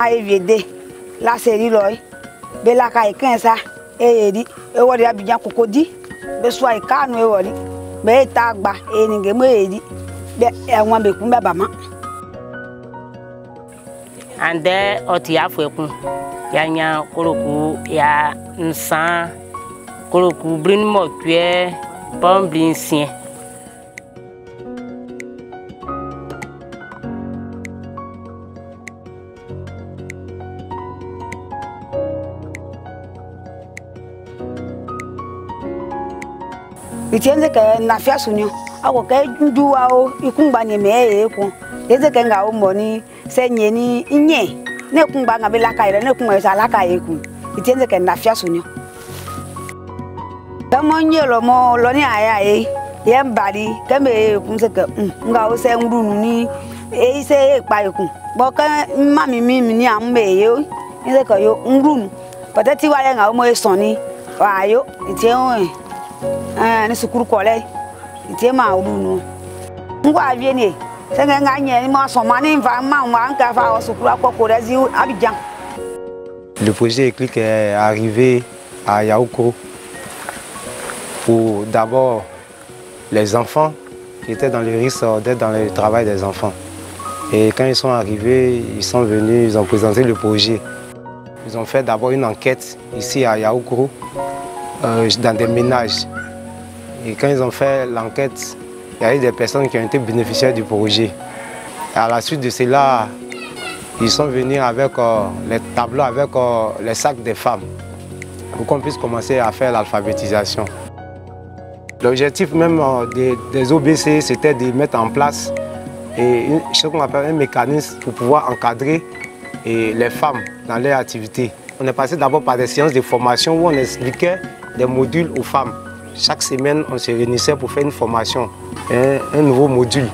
Aïe, la série loy, bela kai kensa, edi, wadi abidjan kokodi, be soit kanu wadi, be tagba, ninge mo edi, be enwan be kumba bama. Ande oti afwekun, yanya koroku ya nsan, koroku brin mo tue, pom blin sien. Itienze ke na fia sunyo ako ke njuwa o ikungba ni me ekun eze ke nga o moni se nye ni nye ne kungba nga bela kaire ne kungba sa la kai ekun itienze ke na fia sunyo kamo nyelo mo lo ni aya e ye mbali ke me ekun se ke nga o se ngunu ni e se e pa ekun bo ka mami mi ni am me yo eze ke yo ngunu patati wa nga o mo eson ni wa yo itien ni sukuru kole itema uluno ngwa avieni senga nganye ni mo so mani va ma nka fa sukuru akoko rezi Abidjan. Le projet ECLIC est arrivé à Yaoukro pour d'abord les enfants qui étaient dans le risque d'être dans le travail des enfants. Et quand ils sont arrivés, ils sont venus, ils ont présenté le projet. Ils ont fait d'abord une enquête ici à Yaoukro dans des ménages. Et quand ils ont fait l'enquête, il y a eu des personnes qui ont été bénéficiaires du projet. Et à la suite de cela, ils sont venus avec les tableaux, avec les sacs des femmes, pour qu'on puisse commencer à faire l'alphabétisation. L'objectif même des OBC, c'était de mettre en place ce qu'on appelle un mécanisme pour pouvoir encadrer les femmes dans leurs activités. On est passé d'abord par des séances de formation où on expliquait des modules aux femmes. Chaque semaine, on se réunissait pour faire une formation, un nouveau module.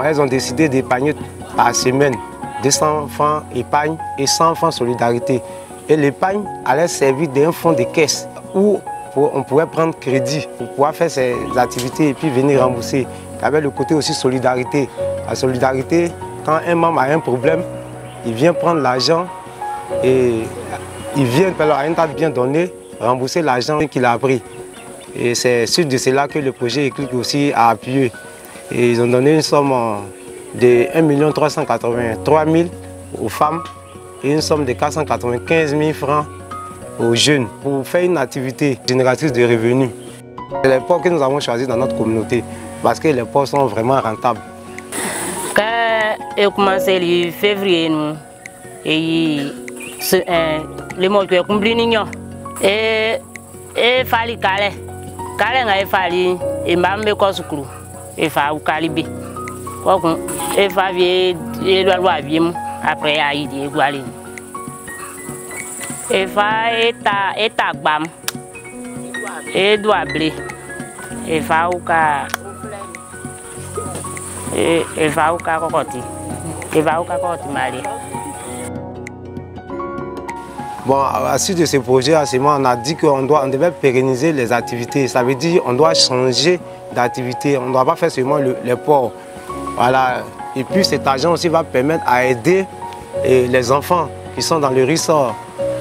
Elles ont décidé d'épargner par semaine 200 francs épargne et 100 francs solidarité. Et l'épargne allait servir d'un fonds de caisse où on pourrait prendre crédit pour pouvoir faire ses activités et puis venir rembourser. Il y avait le côté aussi solidarité. La solidarité, quand un membre a un problème, il vient prendre l'argent et il vient à une date bien donnée rembourser l'argent qu'il a pris. Et c'est suite de cela que le projet ECLIC aussi a appuyé. Et ils ont donné une somme de 1 383 000 aux femmes et une somme de 495 000 francs aux jeunes pour faire une activité génératrice de revenus. C'est les porcs que nous avons choisi dans notre communauté parce que les porcs sont vraiment rentables. Quand j'ai commencé le février, le mois de février, e fali kale nga e fali e mbambe ko sukuru e fa ukali be ko kun e fa vie e lo aviem après ayi di egwali e fa eta gbam e do able e fa uka kokoti e fa uka kokoti mali. Bon, à la suite de ce projet, on a dit qu'on devait pérenniser les activités. Ça veut dire qu'on doit changer d'activité. On ne doit pas faire seulement les porcs. Voilà. Et puis cet argent aussi va permettre à aider les enfants qui sont dans le ressort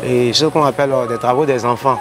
et ce qu'on appelle des travaux des enfants.